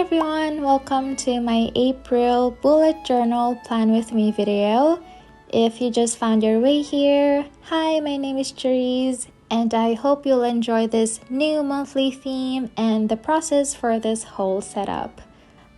everyone, welcome to my April bullet journal plan with me video. If you just found your way here, hi, my name is Cherise and I hope you'll enjoy this new monthly theme and the process for this whole setup.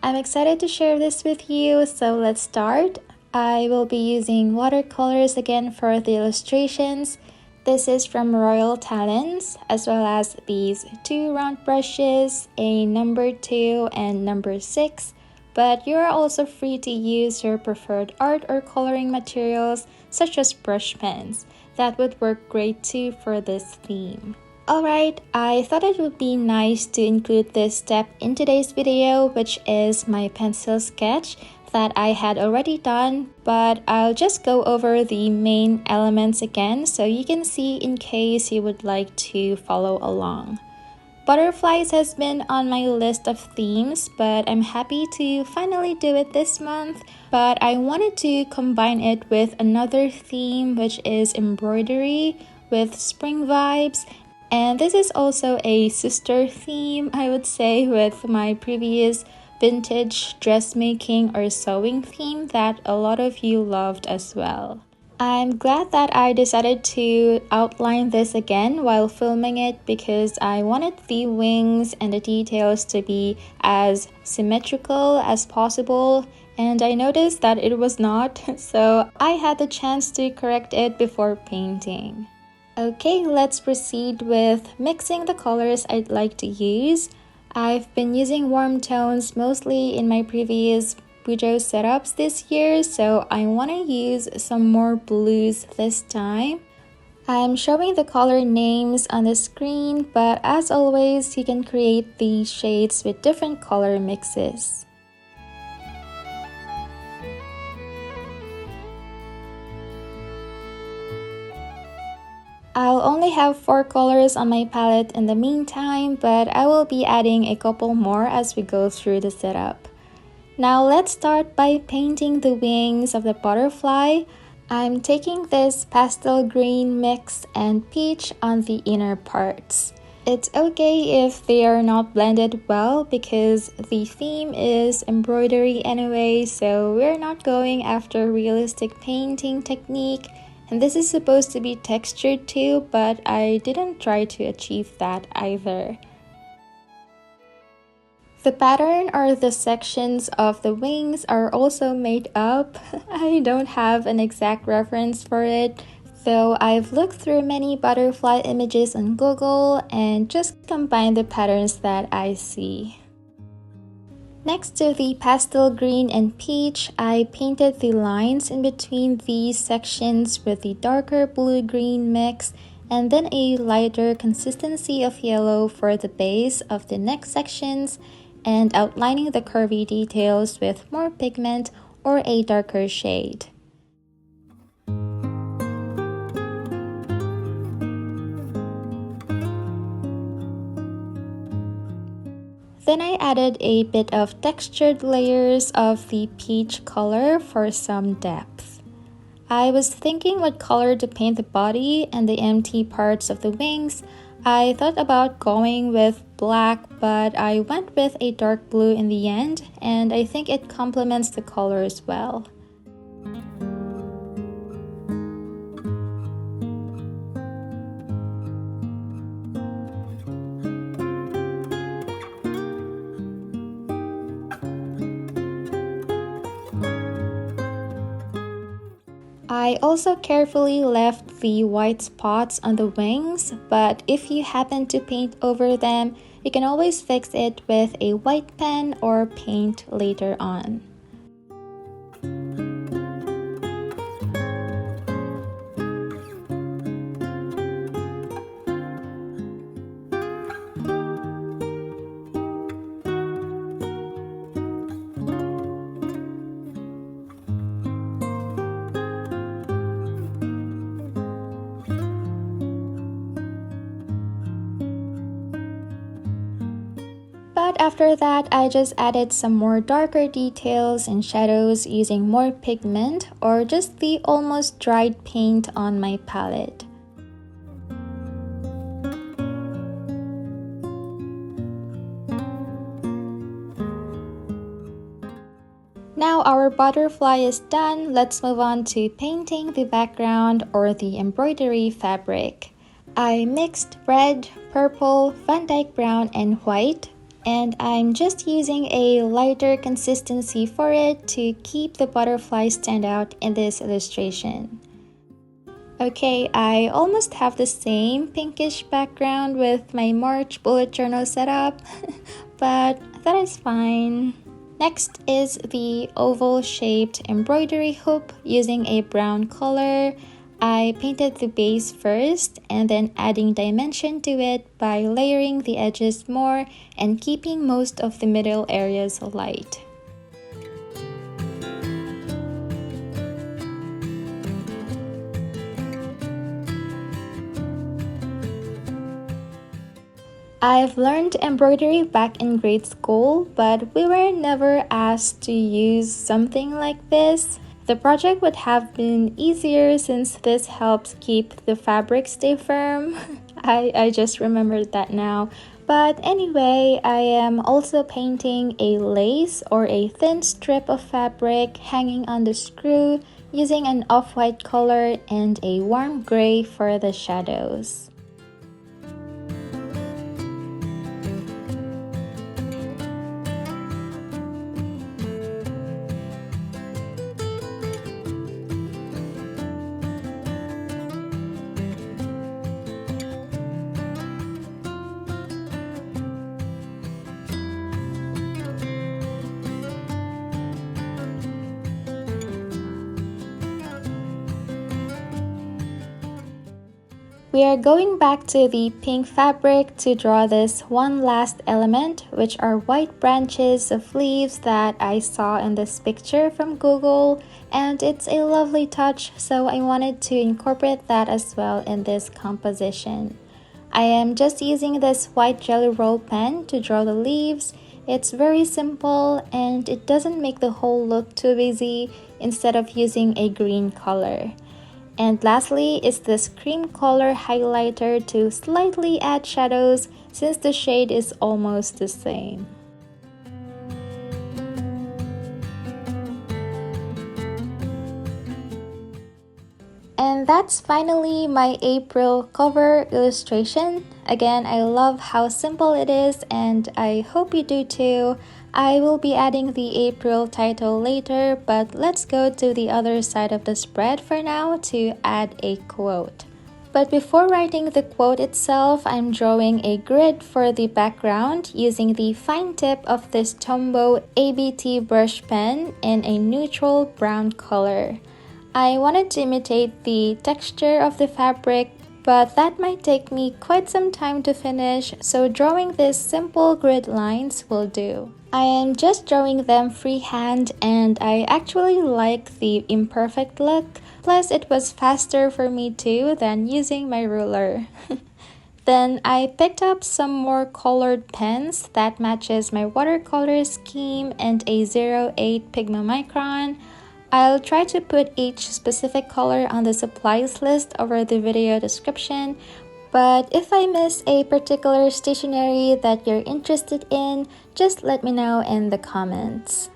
I'm excited to share this with you, so let's start. I will be using watercolors again for the illustrations. This is from Royal Talents, as well as these two round brushes, a number 2 and number 6, but you are also free to use your preferred art or coloring materials such as brush pens. That would work great too for this theme. Alright, I thought it would be nice to include this step in today's video, which is my pencil sketch that I had already done, but I'll just go over the main elements again so you can see in case you would like to follow along. Butterflies has been on my list of themes, but I'm happy to finally do it this month. But I wanted to combine it with another theme, which is embroidery with spring vibes. And this is also a sister theme, I would say, with my previous vintage dressmaking or sewing theme that a lot of you loved as well. I'm glad that I decided to outline this again while filming it because I wanted the wings and the details to be as symmetrical as possible, and I noticed that it was not, so I had the chance to correct it before painting. Okay, let's proceed with mixing the colors I'd like to use. I've been using warm tones mostly in my previous bujo setups this year, so I want to use some more blues this time. I'm showing the color names on the screen, but as always, you can create these shades with different color mixes. I'll only have 4 colors on my palette in the meantime, but I will be adding a couple more as we go through the setup. Now let's start by painting the wings of the butterfly. I'm taking this pastel green mix and peach on the inner parts. It's okay if they are not blended well because the theme is embroidery anyway, so we're not going after realistic painting technique. And this is supposed to be textured too, but I didn't try to achieve that either. The pattern or the sections of the wings are also made up. I don't have an exact reference for it, though I've looked through many butterfly images on Google and just combined the patterns that I see. Next to the pastel green and peach, I painted the lines in between these sections with the darker blue-green mix and then a lighter consistency of yellow for the base of the next sections and outlining the curvy details with more pigment or a darker shade. Then I added a bit of textured layers of the peach color for some depth. I was thinking what color to paint the body and the empty parts of the wings. I thought about going with black, but I went with a dark blue in the end, and I think it complements the colors well. I also carefully left the white spots on the wings, but if you happen to paint over them, you can always fix it with a white pen or paint later on. But after that, I just added some more darker details and shadows using more pigment or just the almost dried paint on my palette. Now our butterfly is done, let's move on to painting the background or the embroidery fabric. I mixed red, purple, Van Dyke brown, and white, and I'm just using a lighter consistency for it to keep the butterfly stand out in this illustration. Okay, I almost have the same pinkish background with my March bullet journal setup, but that is fine. Next is the oval-shaped embroidery hoop using a brown color. I painted the base first and then adding dimension to it by layering the edges more and keeping most of the middle areas light. I've learned embroidery back in grade school, but we were never asked to use something like this. The project would have been easier since this helps keep the fabric stay firm. I just remembered that now. But anyway, I am also painting a lace or a thin strip of fabric hanging on the screw using an off-white color and a warm gray for the shadows. We are going back to the pink fabric to draw this one last element, which are white branches of leaves that I saw in this picture from Google, and it's a lovely touch, so I wanted to incorporate that as well in this composition. I am just using this white jelly roll pen to draw the leaves. It's very simple and it doesn't make the whole look too busy instead of using a green color. And lastly is this cream color highlighter to slightly add shadows since the shade is almost the same. And that's finally my April cover illustration. Again, I love how simple it is and I hope you do too. I will be adding the April title later, but let's go to the other side of the spread for now to add a quote. But before writing the quote itself, I'm drawing a grid for the background using the fine tip of this Tombow ABT brush pen in a neutral brown color. I wanted to imitate the texture of the fabric, but that might take me quite some time to finish, so drawing these simple grid lines will do. I am just drawing them freehand and I actually like the imperfect look, plus it was faster for me too than using my ruler. Then I picked up some more colored pens that matches my watercolor scheme and a 08 Pigmamicron. I'll try to put each specific color on the supplies list over the video description, but if I miss a particular stationery that you're interested in, just let me know in the comments.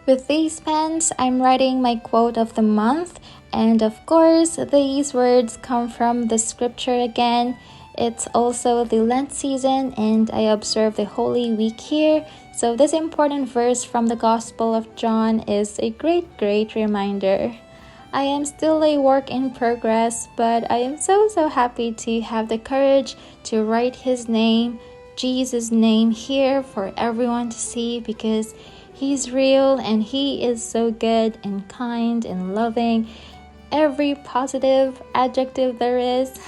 With these pens, I'm writing my quote of the month, and of course, these words come from the scripture again. It's also the Lent season, and I observe the Holy Week here, so this important verse from the Gospel of John is a great reminder. I am still a work in progress, but I am so happy to have the courage to write his name, Jesus' name here for everyone to see because he's real and he is so good and kind and loving. Every positive adjective there is.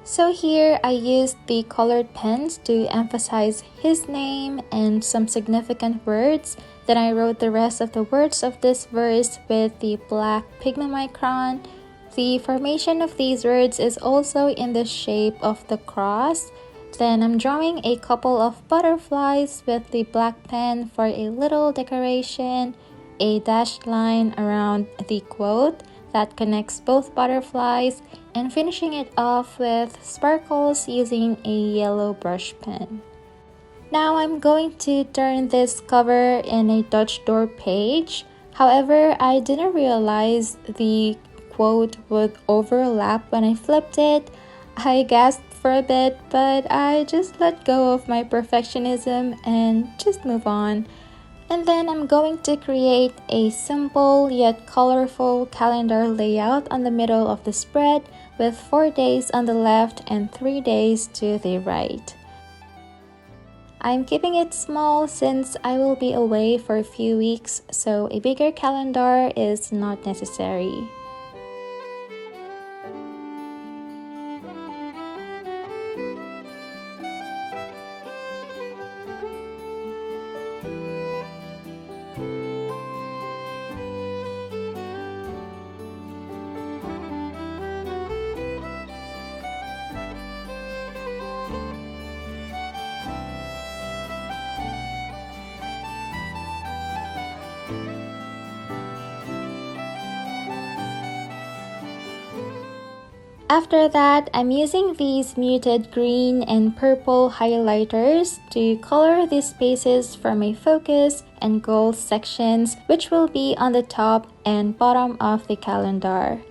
So here I used the colored pens to emphasize his name and some significant words. Then I wrote the rest of the words of this verse with the black Pigmamicron. The formation of these words is also in the shape of the cross. Then I'm drawing a couple of butterflies with the black pen for a little decoration, a dashed line around the quote that connects both butterflies, and finishing it off with sparkles using a yellow brush pen. Now I'm going to turn this cover in a Dutch door page. However, I didn't realize the quote would overlap when I flipped it. I gasped for a bit, but I just let go of my perfectionism and just move on. And then I'm going to create a simple yet colorful calendar layout on the middle of the spread with 4 days on the left and 3 days to the right. I'm keeping it small since I will be away for a few weeks, so a bigger calendar is not necessary. After that, I'm using these muted green and purple highlighters to color the spaces for my focus and goals sections, which will be on the top and bottom of the calendar.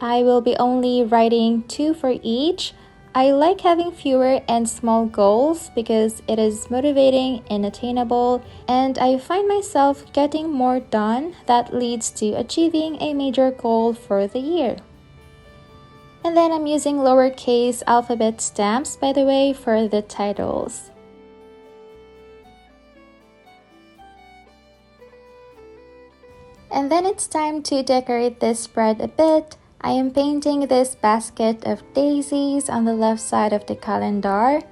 I will be only writing 2 for each. I like having fewer and small goals because it is motivating and attainable, and I find myself getting more done that leads to achieving a major goal for the year. And then I'm using lowercase alphabet stamps, by the way, for the titles. And then it's time to decorate this spread a bit. I am painting this basket of daisies on the left side of the calendar.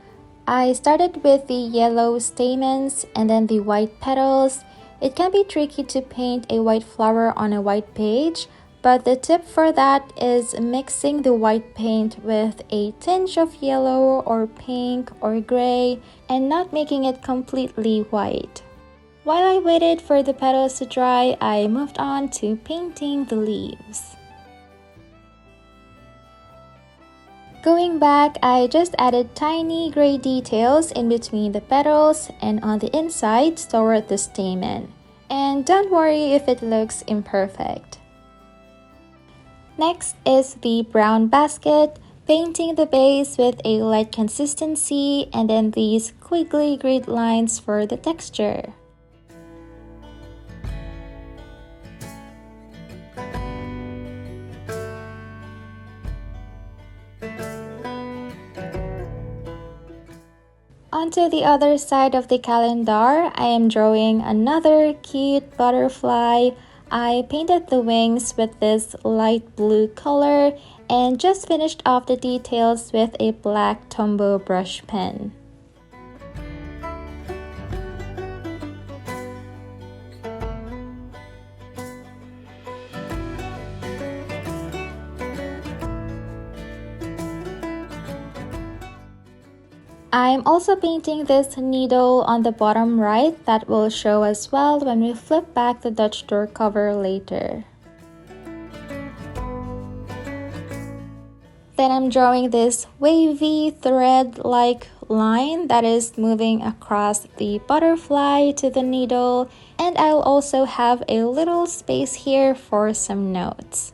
I started with the yellow stamens and then the white petals. It can be tricky to paint a white flower on a white page, but the tip for that is mixing the white paint with a tinge of yellow or pink or gray and not making it completely white. While I waited for the petals to dry, I moved on to painting the leaves. Going back, I just added tiny gray details in between the petals and on the inside toward the stamen. And don't worry if it looks imperfect. Next is the brown basket, painting the base with a light consistency and then these squiggly grid lines for the texture. Onto the other side of the calendar, I am drawing another cute butterfly. I painted the wings with this light blue color and just finished off the details with a black Tombow brush pen. I'm also painting this needle on the bottom right that will show as well when we flip back the Dutch door cover later. Then I'm drawing this wavy thread-like line that is moving across the butterfly to the needle, and I'll also have a little space here for some notes.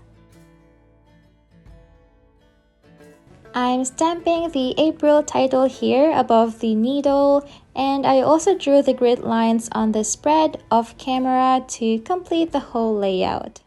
I'm stamping the April title here above the needle, and I also drew the grid lines on the spread off camera to complete the whole layout.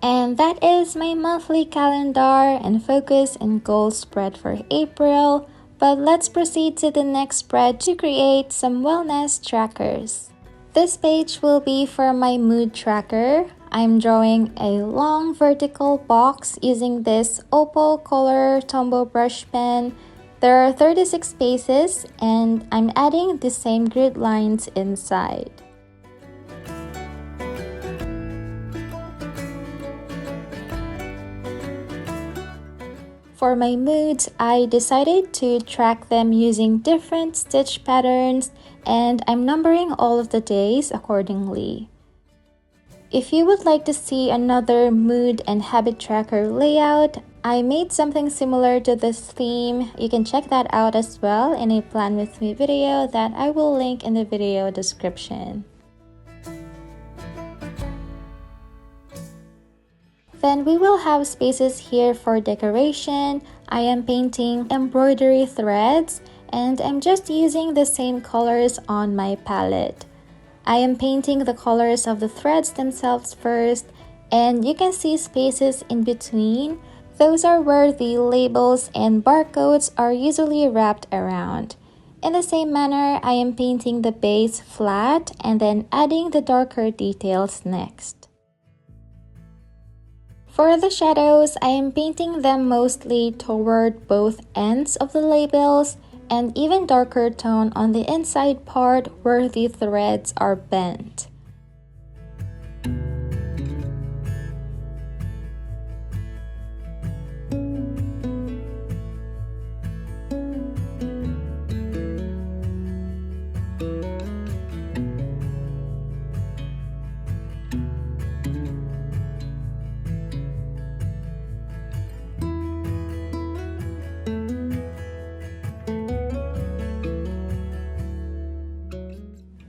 And that is my monthly calendar and focus and goal spread for April, but let's proceed to the next spread to create some wellness trackers. This page will be for my mood tracker. I'm drawing a long vertical box using this opal color Tombow brush pen. There are 36 spaces and I'm adding the same grid lines inside. For my moods, I decided to track them using different stitch patterns and I'm numbering all of the days accordingly. If you would like to see another mood and habit tracker layout, I made something similar to this theme. You can check that out as well in a Plan With Me video that I will link in the video description. Then we will have spaces here for decoration. I am painting embroidery threads and I'm just using the same colors on my palette. I am painting the colors of the threads themselves first, and you can see spaces in between. Those are where the labels and barcodes are usually wrapped around. In the same manner, I am painting the base flat and then adding the darker details next. For the shadows, I am painting them mostly toward both ends of the labels and even darker tone on the inside part where the threads are bent.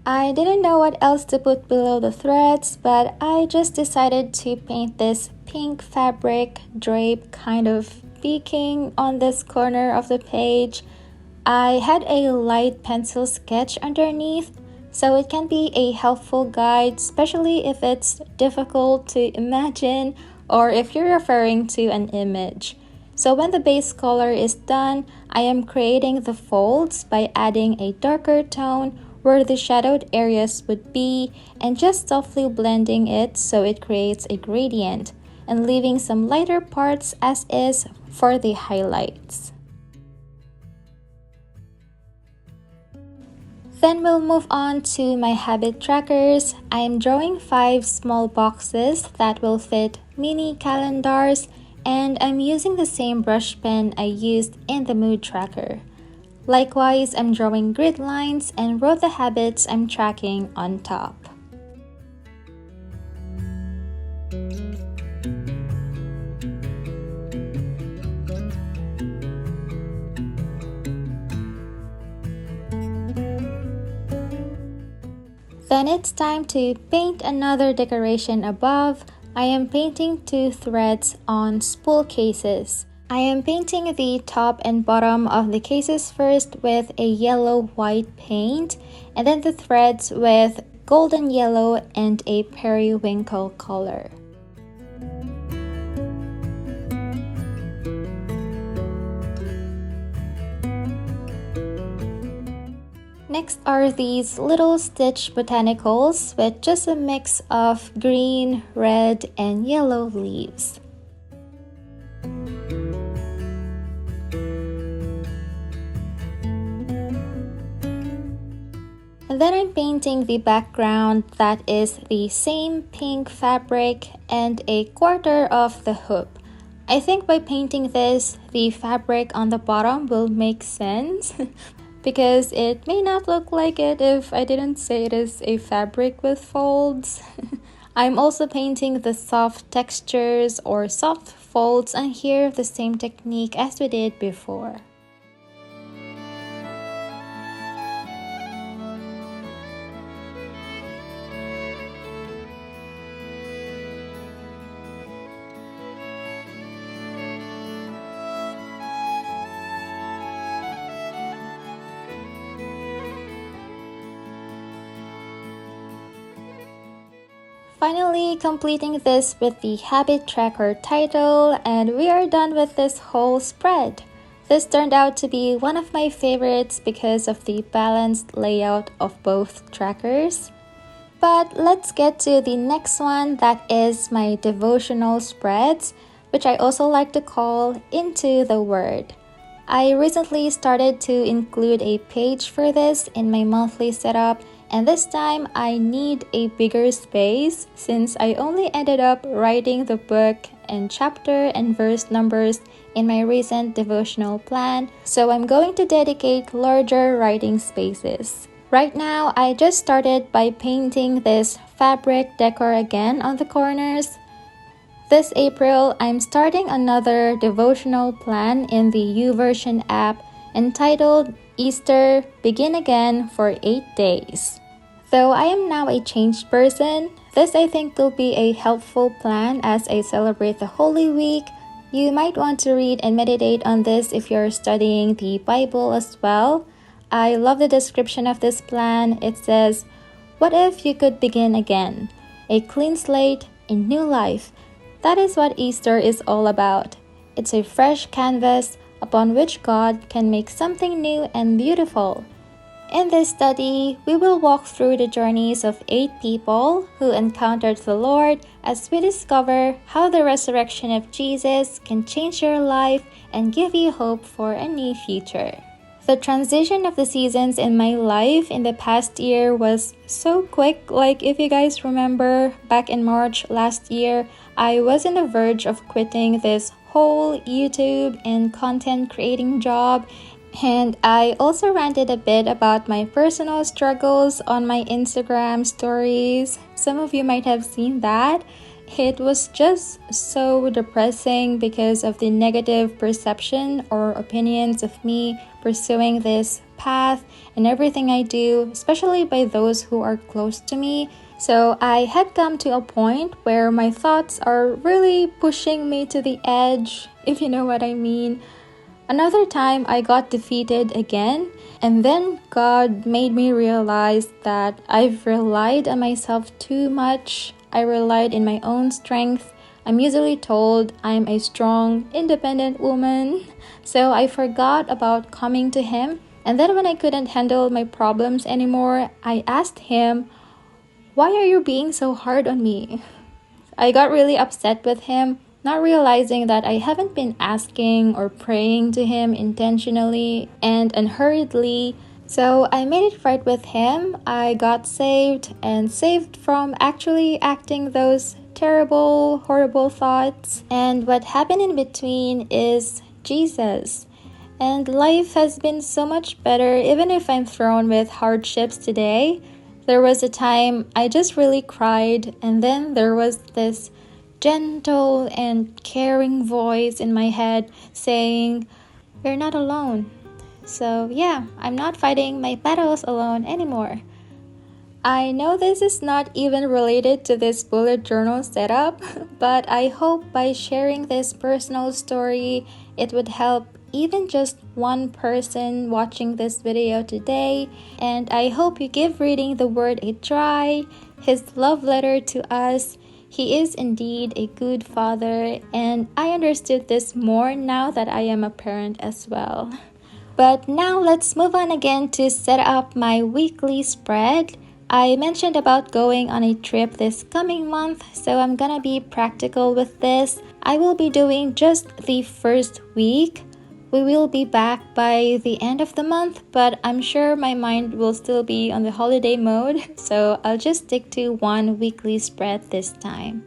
I didn't know what else to put below the threads, but I just decided to paint this pink fabric drape kind of peeking on this corner of the page. I had a light pencil sketch underneath, so it can be a helpful guide, especially if it's difficult to imagine or if you're referring to an image. So when the base color is done, I am creating the folds by adding a darker tone where the shadowed areas would be and just softly blending it so it creates a gradient, and leaving some lighter parts as is for the highlights. Then we'll move on to my habit trackers. I am drawing 5 small boxes that will fit mini calendars, and I'm using the same brush pen I used in the mood tracker. Likewise, I'm drawing grid lines and wrote the habits I'm tracking on top. Then it's time to paint another decoration above. I am painting 2 threads on spool cases. I am painting the top and bottom of the cases first with a yellow-white paint, and then the threads with golden yellow and a periwinkle color. Next are these little stitch botanicals with just a mix of green, red, and yellow leaves. And then I'm painting the background that is the same pink fabric and a quarter of the hoop. I think by painting this, the fabric on the bottom will make sense because it may not look like it if I didn't say it is a fabric with folds. I'm also painting the soft textures or soft folds on here, the same technique as we did before. Finally completing this with the habit tracker title, and we are done with this whole spread. This turned out to be one of my favorites because of the balanced layout of both trackers. But let's get to the next one, that is my devotional spreads, which I also like to call Into the Word. I recently started to include a page for this in my monthly setup, and this time I need a bigger space since I only ended up writing the book and chapter and verse numbers in my recent devotional plan, so I'm going to dedicate larger writing spaces. Right now, I just started by painting this fabric decor again on the corners. This April, I'm starting another devotional plan in the YouVersion app entitled Easter Begin Again for 8 days. Though I am now a changed person, this I think will be a helpful plan as I celebrate the Holy Week. You might want to read and meditate on this if you're studying the Bible as well. I love the description of this plan. It says, "What if you could begin again? A clean slate, a new life." That is what Easter is all about. It's a fresh canvas upon which God can make something new and beautiful. In this study, we will walk through the journeys of 8 people who encountered the Lord as we discover how the resurrection of Jesus can change your life and give you hope for a new future. The transition of the seasons in my life in the past year was so quick. Like if you guys remember, back in March last year, I was on the verge of quitting this whole YouTube and content creating job. And I also ranted a bit about my personal struggles on my Instagram stories. Some of you might have seen that. It was just so depressing because of the negative perception or opinions of me pursuing this path and everything I do, especially by those who are close to me. So I had come to a point where my thoughts are really pushing me to the edge, if you know what I mean. Another time I got defeated again, and then God made me realize that I've relied on myself too much. I relied in my own strength. I'm usually told I'm a strong, independent woman. So I forgot about coming to Him. And then when I couldn't handle my problems anymore, I asked Him, "Why are you being so hard on me?" I got really upset with Him, not realizing that I haven't been asking or praying to Him intentionally and unhurriedly. So I made it right with Him. I got saved and saved from actually acting those terrible, horrible thoughts. And what happened in between is Jesus. And life has been so much better, even if I'm thrown with hardships today. There was a time I just really cried, and then there was this gentle and caring voice in my head saying, "You're not alone." So yeah, I'm not fighting my battles alone anymore. I know this is not even related to this bullet journal setup, but I hope by sharing this personal story, it would help even just one person watching this video today. And I hope you give reading the Word a try. His love letter to us. He is indeed a good father, and I understood this more now that I am a parent as well. But now let's move on again to set up my weekly spread. I mentioned about going on a trip this coming month, so I'm gonna be practical with this. I will be doing just the first week. We will be back by the end of the month, but I'm sure my mind will still be on the holiday mode, so I'll just stick to one weekly spread this time.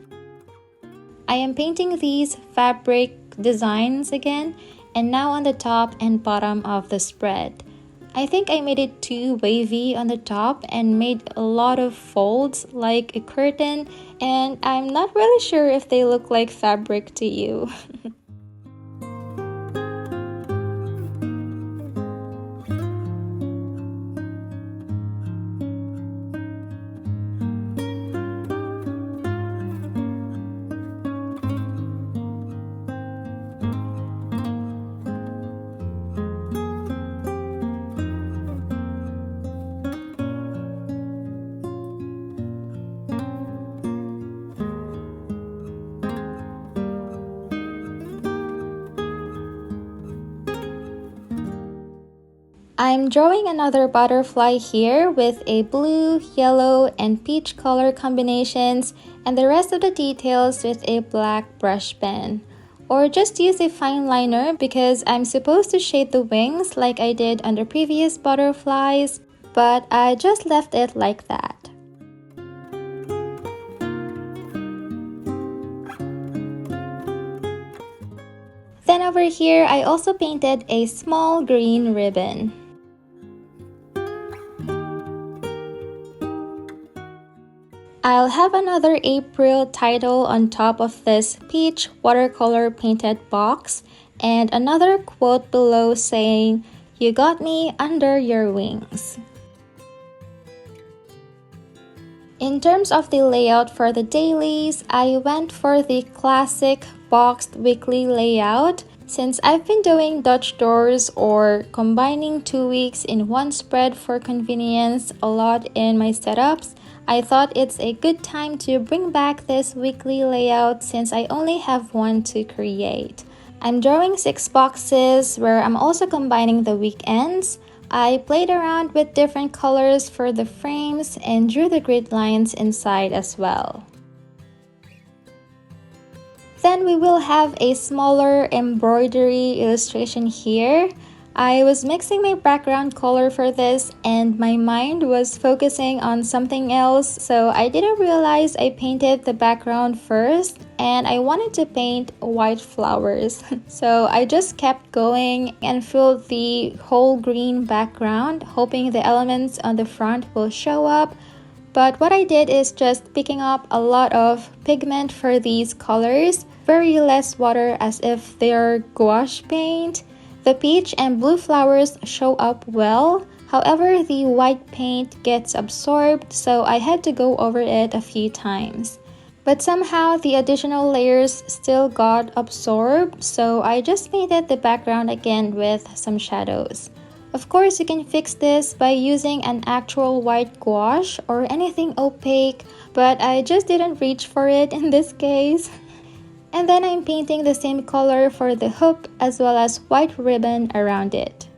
I am painting these fabric designs again, and now on the top and bottom of the spread. I think I made it too wavy on the top and made a lot of folds like a curtain, and I'm not really sure if they look like fabric to you. I'm drawing another butterfly here with a blue, yellow, and peach color combinations, and the rest of the details with a black brush pen. Or just use a fine liner because I'm supposed to shade the wings like I did on the previous butterflies, but I just left it like that. Then over here, I also painted a small green ribbon. I'll have another April title on top of this peach watercolor painted box and another quote below saying, "You got me under your wings." In terms of the layout for the dailies, I went for the classic boxed weekly layout. Since I've been doing Dutch doors or combining 2 weeks in one spread for convenience a lot in my setups, I thought it's a good time to bring back this weekly layout since I only have one to create. I'm drawing 6 boxes where I'm also combining the weekends. I played around with different colors for the frames and drew the grid lines inside as well. Then we will have a smaller embroidery illustration here. I was mixing my background color for this and my mind was focusing on something else, so I didn't realize I painted the background first and I wanted to paint white flowers. So I just kept going and filled the whole green background, hoping the elements on the front will show up. But what I did is just picking up a lot of pigment for these colors, very less water as if they're gouache paint. The peach and blue flowers show up well, however the white paint gets absorbed, so I had to go over it a few times. But somehow the additional layers still got absorbed, so I just painted the background again with some shadows. Of course, you can fix this by using an actual white gouache or anything opaque, but I just didn't reach for it in this case. And then I'm painting the same color for the hook as well as white ribbon around it.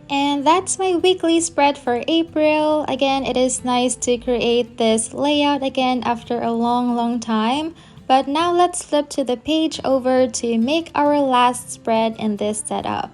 And that's my weekly spread for April. Again, it is nice to create this layout again after a long time. But now let's flip to the page over to make our last spread in this setup.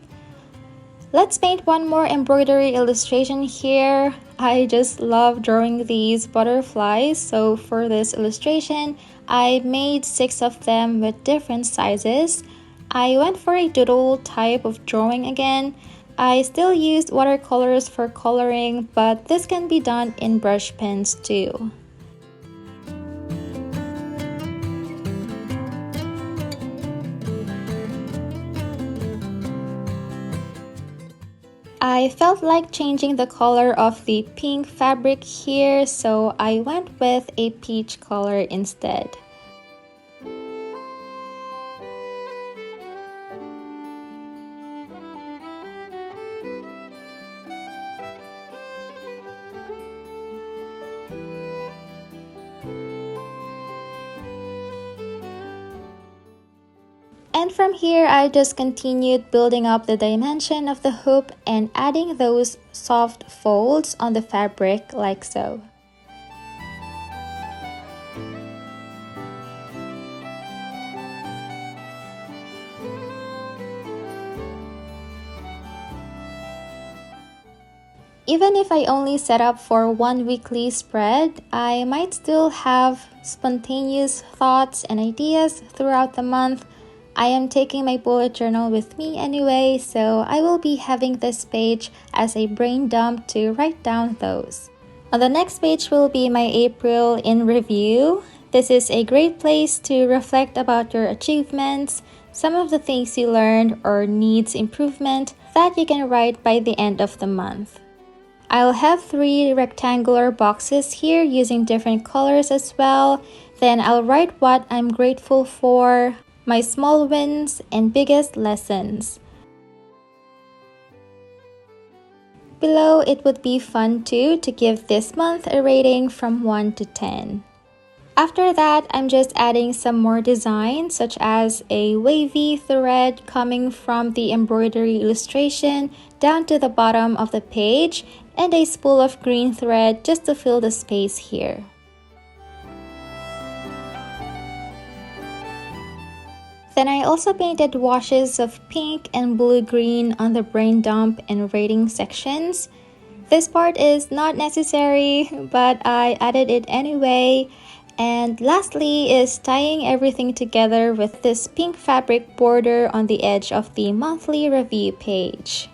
Let's paint one more embroidery illustration here. I just love drawing these butterflies, so for this illustration, I made 6 of them with different sizes. I went for a doodle type of drawing again. I still used watercolors for coloring, but this can be done in brush pens too. I felt like changing the color of the pink fabric here, so I went with a peach color instead. And from here, I just continued building up the dimension of the hoop and adding those soft folds on the fabric like so. Even if I only set up for one weekly spread, I might still have spontaneous thoughts and ideas throughout the month. I am taking my bullet journal with me anyway, so I will be having this page as a brain dump to write down those. On the next page will be my April in review. This is a great place to reflect about your achievements, some of the things you learned or needs improvement that you can write by the end of the month. I'll have 3 rectangular boxes here using different colors as well. Then I'll write what I'm grateful for, my small wins, and biggest lessons. Below, it would be fun too to give this month a rating from 1 to 10. After that, I'm just adding some more designs such as a wavy thread coming from the embroidery illustration down to the bottom of the page and a spool of green thread just to fill the space here. Then I also painted washes of pink and blue-green on the brain dump and rating sections. This part is not necessary, but I added it anyway. And lastly is tying everything together with this pink fabric border on the edge of the monthly review page.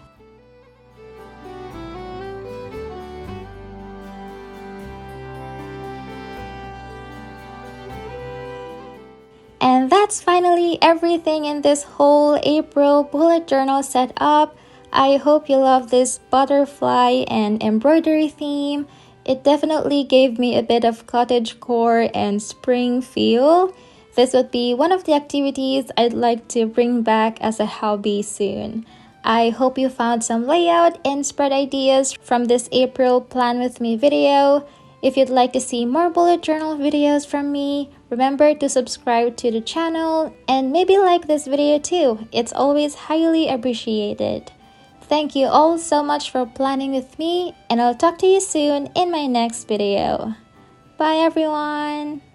And that's finally everything in this whole April bullet journal setup. I hope you love this butterfly and embroidery theme. It definitely gave me a bit of cottagecore and spring feel. This would be one of the activities I'd like to bring back as a hobby soon. I hope you found some layout and spread ideas from this April Plan With Me video. If you'd like to see more bullet journal videos from me, remember to subscribe to the channel and maybe like this video too. It's always highly appreciated. Thank you all so much for planning with me, and I'll talk to you soon in my next video. Bye everyone!